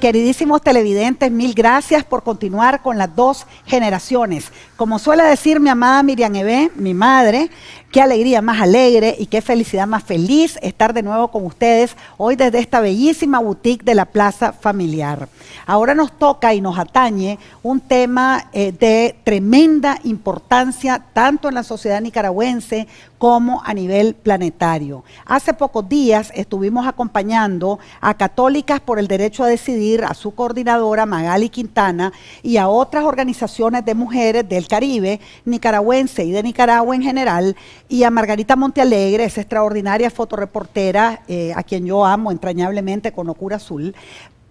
Queridísimos televidentes, mil gracias por continuar con las dos generaciones. Como suele decir mi amada Miriam Ebé, mi madre, qué alegría más alegre y qué felicidad más feliz estar de nuevo con ustedes hoy desde esta bellísima boutique de la Plaza Familiar. Ahora nos toca y nos atañe un tema de tremenda importancia tanto en la sociedad nicaragüense como a nivel planetario. Hace pocos días estuvimos acompañando a Católicas por el Derecho a Decidir, a su coordinadora Magali Quintana y a otras organizaciones de mujeres del Caribe, nicaragüense y de Nicaragua en general, y a Margarita Montealegre, esa extraordinaria fotoreportera a quien yo amo entrañablemente con locura azul,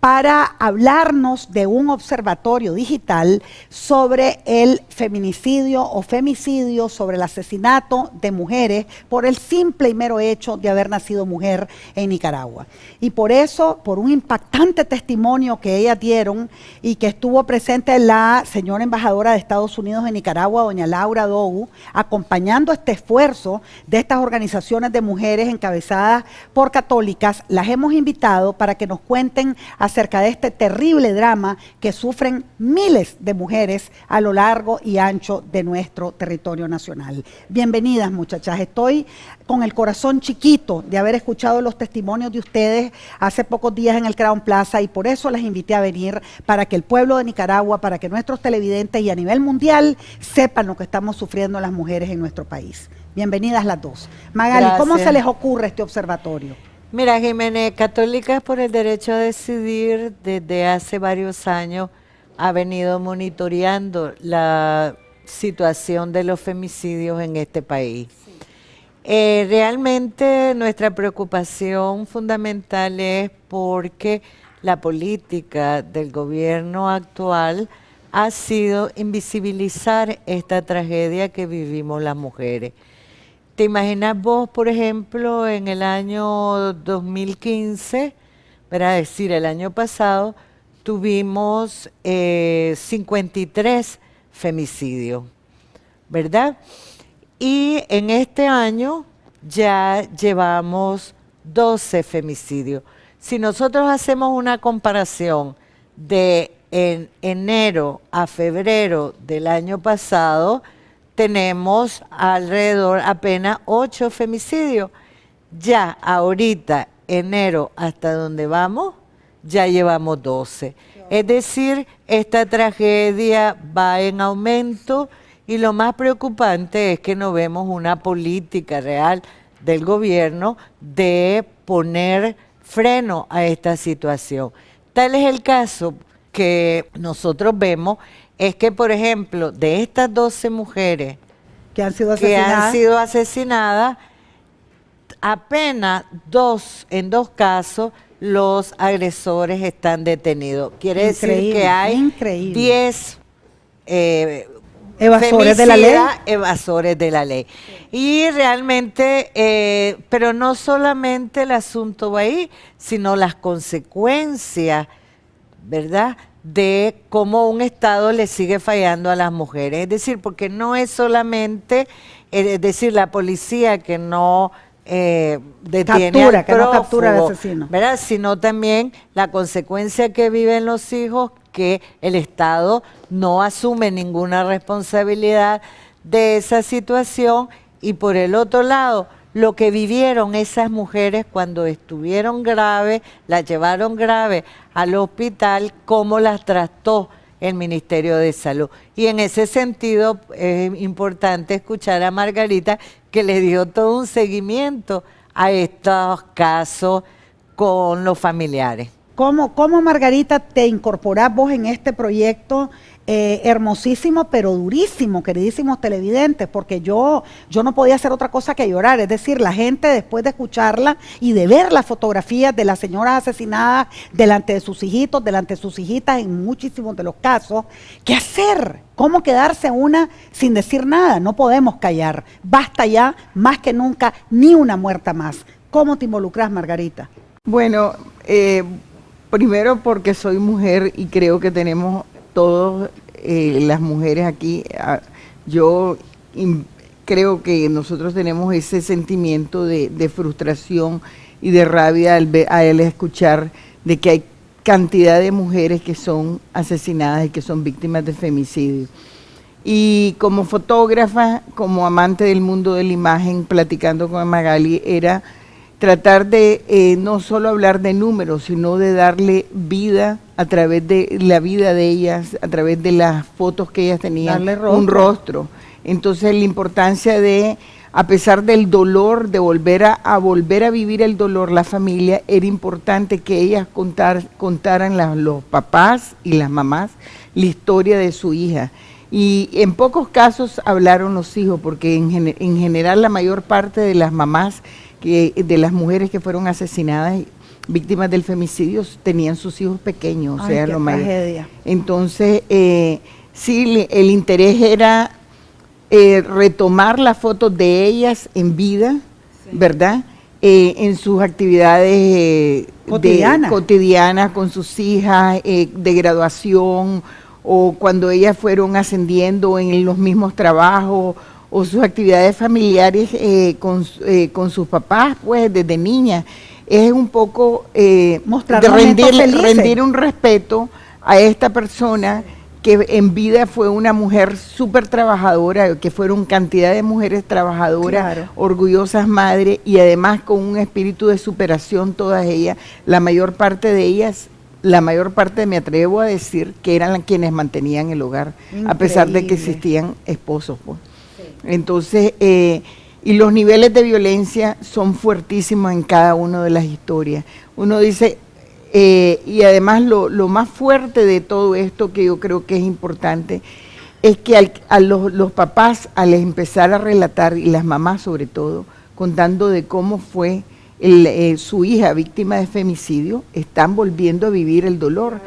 para hablarnos de un observatorio digital sobre el feminicidio o femicidio, sobre el asesinato de mujeres por el simple y mero hecho de haber nacido mujer en Nicaragua. Y por eso, por un impactante testimonio que ellas dieron y que estuvo presente la señora embajadora de Estados Unidos en Nicaragua, doña Laura Dogu, acompañando este esfuerzo de estas organizaciones de mujeres encabezadas por católicas, las hemos invitado para que nos cuenten acerca de este terrible drama que sufren miles de mujeres a lo largo y ancho de nuestro territorio nacional. Bienvenidas, muchachas. Estoy con el corazón chiquito de haber escuchado los testimonios de ustedes hace pocos días en el Crown Plaza y por eso las invité a venir, para que el pueblo de Nicaragua, para que nuestros televidentes y a nivel mundial sepan lo que estamos sufriendo las mujeres en nuestro país. Bienvenidas las dos. Magali, gracias. ¿Cómo se les ocurre este observatorio? Mira, Jiménez, Católicas por el Derecho a Decidir desde hace varios años ha venido monitoreando la situación de los femicidios en este país. Realmente nuestra preocupación fundamental es porque la política del gobierno actual ha sido invisibilizar esta tragedia que vivimos las mujeres. ¿Te imaginas vos, por ejemplo, en el año 2015, para decir, el año pasado, tuvimos 53 femicidios, ¿verdad? Y en este año ya llevamos 12 femicidios. Si nosotros hacemos una comparación de enero a febrero del año pasado, tenemos alrededor apenas 8 femicidios. Ya ahorita, enero hasta donde vamos, ya llevamos 12. Es decir, esta tragedia va en aumento y lo más preocupante es que no vemos una política real del gobierno de poner freno a esta situación. Tal es el caso que nosotros vemos, es que, por ejemplo, de estas 12 mujeres que han sido asesinadas, apenas en dos casos los agresores están detenidos. Quiere decir que hay 10 evasores de la ley. Evasores de la ley. Y realmente, pero no solamente el asunto va ahí, sino las consecuencias, ¿verdad?, de cómo un Estado le sigue fallando a las mujeres. Es decir, porque no es solamente, es decir, la policía que no detiene al prófugo, no captura al asesino, ¿verdad?, sino también la consecuencia que viven los hijos, que el Estado no asume ninguna responsabilidad de esa situación, y por el otro lado, lo que vivieron esas mujeres cuando estuvieron graves, las llevaron graves al hospital, cómo las trató el Ministerio de Salud. Y en ese sentido es importante escuchar a Margarita, que le dio todo un seguimiento a estos casos con los familiares. ¿Cómo Margarita, te incorporás vos en este proyecto hermosísimo pero durísimo, queridísimos televidentes? Porque yo no podía hacer otra cosa que llorar. Es decir, la gente, después de escucharla y de ver las fotografías de las señoras asesinadas delante de sus hijitos, delante de sus hijitas en muchísimos de los casos, ¿qué hacer? ¿Cómo quedarse una sin decir nada? No podemos callar. Basta ya, más que nunca, ni una muerta más. ¿Cómo te involucras, Margarita? Bueno, primero porque soy mujer y creo que tenemos todas las mujeres aquí, yo creo que nosotros tenemos ese sentimiento de frustración y de rabia al escuchar de que hay cantidad de mujeres que son asesinadas y que son víctimas de femicidio. Y como fotógrafa, como amante del mundo de la imagen, platicando con Magali, era tratar de no solo hablar de números, sino de darle vida a través de la vida de ellas, a través de las fotos que ellas tenían, un rostro. Entonces la importancia de, a pesar del dolor, de volver a volver a vivir el dolor, la familia, era importante que ellas contaran los papás y las mamás la historia de su hija. Y en pocos casos hablaron los hijos, porque en general la mayor parte de las mamás, de las mujeres que fueron asesinadas, víctimas del femicidio, tenían sus hijos pequeños. Ay, qué tragedia. Entonces, sí, el interés era retomar las fotos de ellas en vida, sí, ¿verdad? En sus actividades cotidianas con sus hijas, de graduación, o cuando ellas fueron ascendiendo en los mismos trabajos, o sus actividades familiares con sus papás, pues desde niñas. Es un poco de rendir un respeto a esta persona que en vida fue una mujer súper trabajadora, que fueron cantidad de mujeres trabajadoras, claro, orgullosas madres, y además con un espíritu de superación todas ellas. La mayor parte de ellas, me atrevo a decir, que eran quienes mantenían el hogar, increíble, a pesar de que existían esposos, pues. Sí. Entonces, y los niveles de violencia son fuertísimos en cada una de las historias. Uno dice, y además lo más fuerte de todo esto, que yo creo que es importante, es que los papás, al empezar a relatar, y las mamás sobre todo, contando de cómo fue su hija víctima de femicidio, están volviendo a vivir el dolor.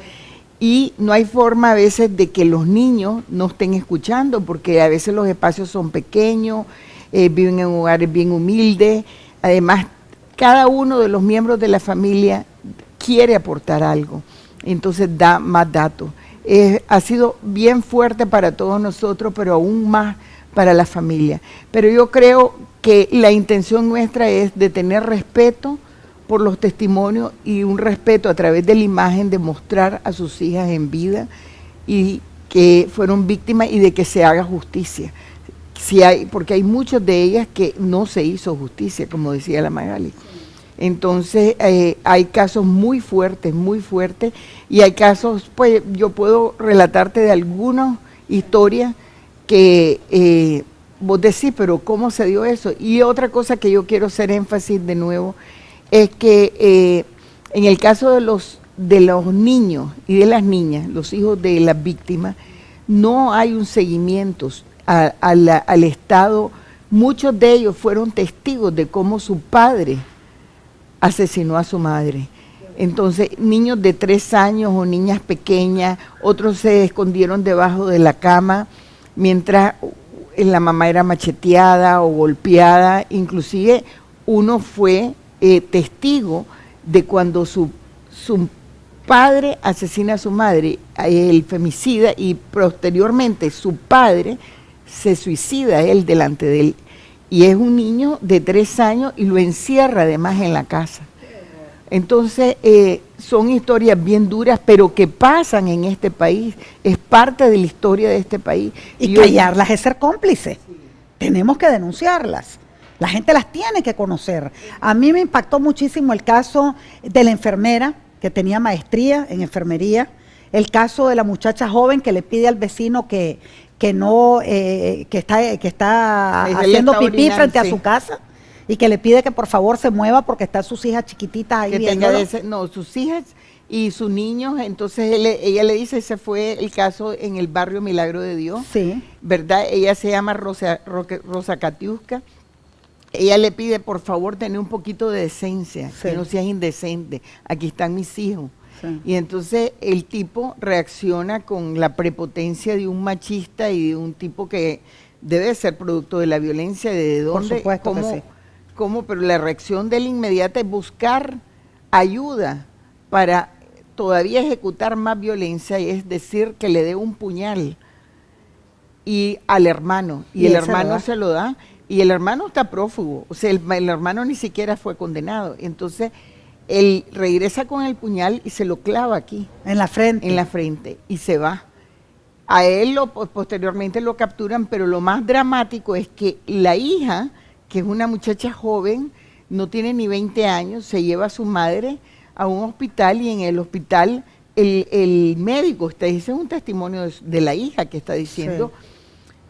Y no hay forma a veces de que los niños no estén escuchando, porque a veces los espacios son pequeños, viven en hogares bien humildes. Además, cada uno de los miembros de la familia quiere aportar algo, entonces da más datos. Ha sido bien fuerte para todos nosotros, pero aún más para la familia. Pero yo creo que la intención nuestra es de tener respeto por los testimonios, y un respeto a través de la imagen, de mostrar a sus hijas en vida y que fueron víctimas, y de que se haga justicia. Porque hay muchas de ellas que no se hizo justicia, como decía la Magali. Entonces hay casos muy fuertes, y hay casos, pues yo puedo relatarte de algunas historias que vos decís, pero ¿cómo se dio eso? Y otra cosa que yo quiero hacer énfasis de nuevo, es que en el caso de los niños y de las niñas, los hijos de las víctimas, no hay un seguimiento al Estado. Muchos de ellos fueron testigos de cómo su padre asesinó a su madre. Entonces, niños de 3 años o niñas pequeñas, otros se escondieron debajo de la cama mientras la mamá era macheteada o golpeada. Inclusive uno fue testigo de cuando su padre asesina a su madre, el femicida, y posteriormente su padre se suicida él delante de él. Y es un niño de 3 años y lo encierra además en la casa. Entonces, son historias bien duras, pero que pasan en este país, es parte de la historia de este país. Y callarlas es ser cómplice. Sí. Tenemos que denunciarlas. La gente las tiene que conocer. A mí me impactó muchísimo el caso de la enfermera que tenía maestría en enfermería, el caso de la muchacha joven que le pide al vecino que está haciendo pipí frente a su casa, y que le pide que por favor se mueva porque están sus hijas chiquititas ahí viéndolo. Sus hijas y sus niños. Entonces ella le dice, ese fue el caso en el barrio Milagro de Dios, sí, ¿verdad? Ella se llama Rosa Katiuska. Ella le pide, por favor, tener un poquito de decencia, sí, que no seas indecente, aquí están mis hijos. Sí. Y entonces el tipo reacciona con la prepotencia de un machista y de un tipo que debe ser producto de la violencia, de dónde, por supuesto que sí. Pero la reacción de él inmediata es buscar ayuda para todavía ejecutar más violencia, y es decir, que le dé un puñal al hermano, y el hermano se lo da. Y el hermano está prófugo, o sea, el hermano ni siquiera fue condenado. Entonces, él regresa con el puñal y se lo clava aquí, En la frente. en la frente, y se va. A él posteriormente lo capturan, pero lo más dramático es que la hija, que es una muchacha joven, no tiene ni 20 años, se lleva a su madre a un hospital y en el hospital el médico, ese es un testimonio de la hija que está diciendo,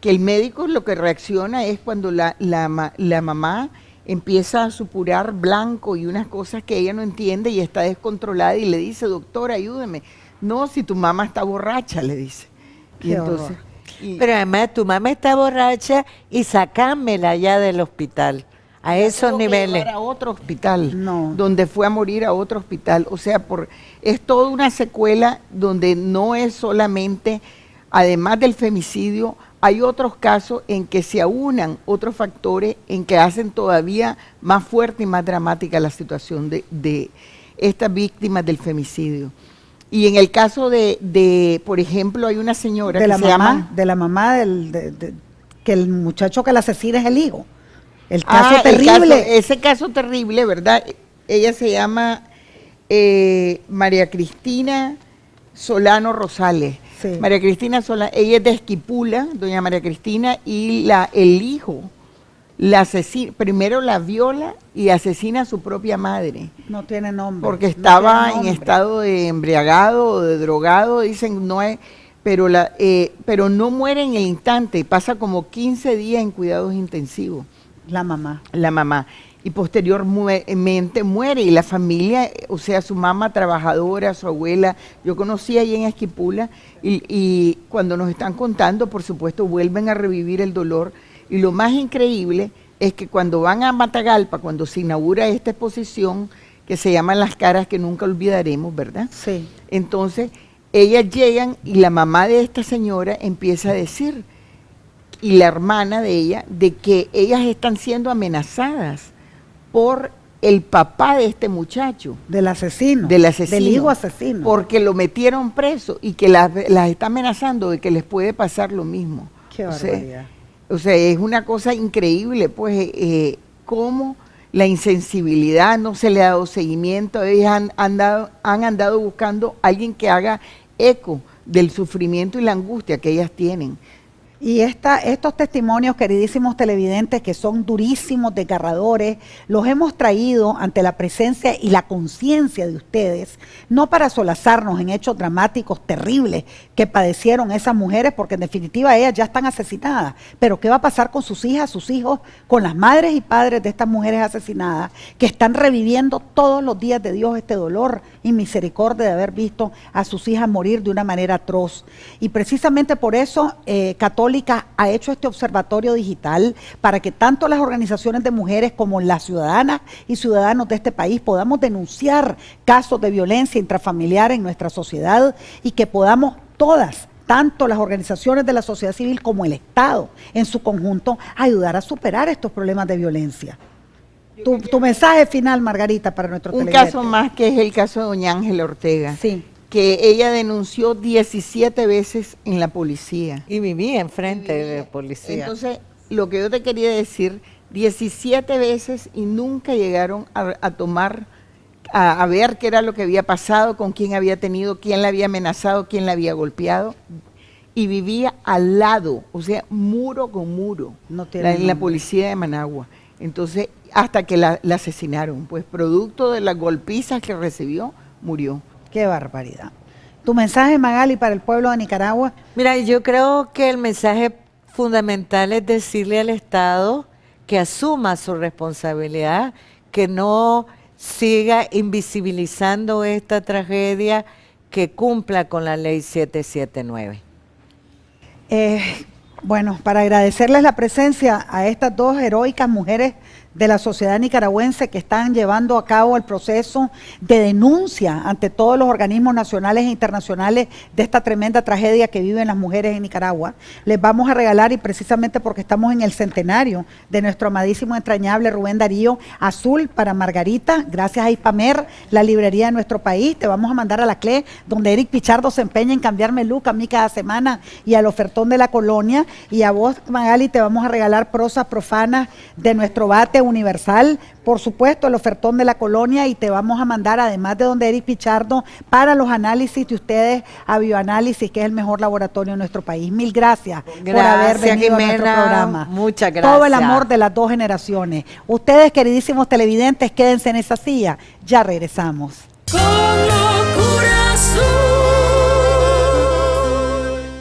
que el médico lo que reacciona es cuando la mamá empieza a supurar blanco y unas cosas que ella no entiende y está descontrolada y le dice, doctora, ayúdeme. No, si tu mamá está borracha, le dice. Qué horror. Pero además tu mamá está borracha y sacámela ya del hospital. A esos tuvo que niveles. llevar a otro hospital, No. donde fue a morir a otro hospital. O sea, es toda una secuela donde no es solamente, además del femicidio, hay otros casos en que se aunan otros factores en que hacen todavía más fuerte y más dramática la situación de estas víctimas del femicidio. Y en el caso por ejemplo, hay una señora de que la se mamá, llama... de la mamá que el muchacho que la asesina es el hijo. El caso el terrible. ese caso terrible, ¿verdad? Ella se llama María Cristina Solano Rosales. Sí. María Cristina Solano, ella es de Esquipula, doña María Cristina, y el hijo la asesina, primero la viola y asesina a su propia madre. No tiene nombre. Porque no estaba tiene en nombre. estado de embriagado o de drogado, dicen, no es, pero no muere en el instante, pasa como 15 días en cuidados intensivos. La mamá. La mamá. Y posteriormente muere y la familia, o sea, su mamá trabajadora, su abuela, yo conocí ahí en Esquipula y cuando nos están contando, por supuesto, vuelven a revivir el dolor. Y lo más increíble es que cuando van a Matagalpa, cuando se inaugura esta exposición, que se llama Las caras que nunca olvidaremos, ¿verdad? Sí. Entonces, ellas llegan y la mamá de esta señora empieza a decir, y la hermana de ella, de que ellas están siendo amenazadas por el papá de este muchacho. Del asesino. Del asesino. Del hijo asesino. Porque lo metieron preso y que las está amenazando de que les puede pasar lo mismo. Qué barbaridad. O sea, es una cosa increíble, pues, cómo la insensibilidad, no se le ha dado seguimiento. Ellas han andado buscando a alguien que haga eco del sufrimiento y la angustia que ellas tienen. Y estos testimonios, queridísimos televidentes, que son durísimos, desgarradores, los hemos traído ante la presencia y la conciencia de ustedes, no para solazarnos en hechos dramáticos terribles que padecieron esas mujeres, porque en definitiva ellas ya están asesinadas. Pero ¿qué va a pasar con sus hijas, sus hijos, con las madres y padres de estas mujeres asesinadas, que están reviviendo todos los días de Dios este dolor y misericordia de haber visto a sus hijas morir de una manera atroz? Y precisamente por eso, Católica ha hecho este observatorio digital para que tanto las organizaciones de mujeres como las ciudadanas y ciudadanos de este país podamos denunciar casos de violencia intrafamiliar en nuestra sociedad y que podamos todas, tanto las organizaciones de la sociedad civil como el Estado en su conjunto, ayudar a superar estos problemas de violencia. Tu mensaje final, Margarita, para nuestro televidente. Un caso más que es el caso de doña Ángela Ortega. Sí. Que ella denunció 17 veces en la policía. Y vivía enfrente de la policía. Entonces, lo que yo te quería decir, 17 veces y nunca llegaron a tomar, a ver qué era lo que había pasado, con quién había tenido, quién la había amenazado, quién la había golpeado. Y vivía al lado, o sea, muro con muro, No tiene en la policía de Managua. Entonces, hasta que la asesinaron, pues producto de las golpizas que recibió, murió. Qué barbaridad. ¿Tu mensaje, Magali, para el pueblo de Nicaragua? Mira, yo creo que el mensaje fundamental es decirle al Estado que asuma su responsabilidad, que no siga invisibilizando esta tragedia, que cumpla con la ley 779. Bueno, para agradecerles la presencia a estas dos heroicas mujeres de la sociedad nicaragüense que están llevando a cabo el proceso de denuncia ante todos los organismos nacionales e internacionales de esta tremenda tragedia que viven las mujeres en Nicaragua. Les vamos a regalar, y precisamente porque estamos en el centenario de nuestro amadísimo entrañable Rubén Darío, azul para Margarita, gracias a Ipamer, la librería de nuestro país. Te vamos a mandar a la CLE, donde Eric Pichardo se empeña en cambiarme look a mí cada semana, y al ofertón de la colonia. Y a vos, Magali, te vamos a regalar Prosas Profanas de nuestro bate, Universal, por supuesto, el ofertón de la colonia, y te vamos a mandar, además de donde Eric Pichardo, para los análisis de ustedes a Bioanálisis, que es el mejor laboratorio en nuestro país. Mil gracias, por haber venido a nuestro programa. Muchas gracias. Todo el amor de las dos generaciones. Ustedes, queridísimos televidentes, quédense en esa silla. Ya regresamos. Con